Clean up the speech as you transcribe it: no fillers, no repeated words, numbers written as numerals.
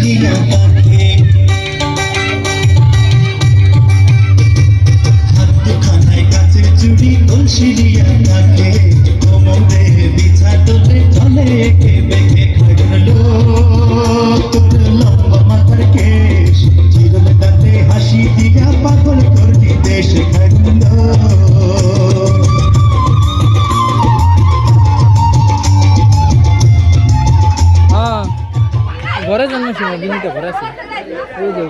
দিয়া থাকে হাত দুখানায় কাচের চুড়ি কলসি দিয়া থাকে কোমরে বিছা তোলে চলে একে বেঁকে খাগলো তোর লম্বা মাথার কেশ চিরল দাঁতে হাসি দিয়া পাগল করলি দেশ খাগলো ঘরে জন্মেছিল বিনীত ঘরে আছে ওই যে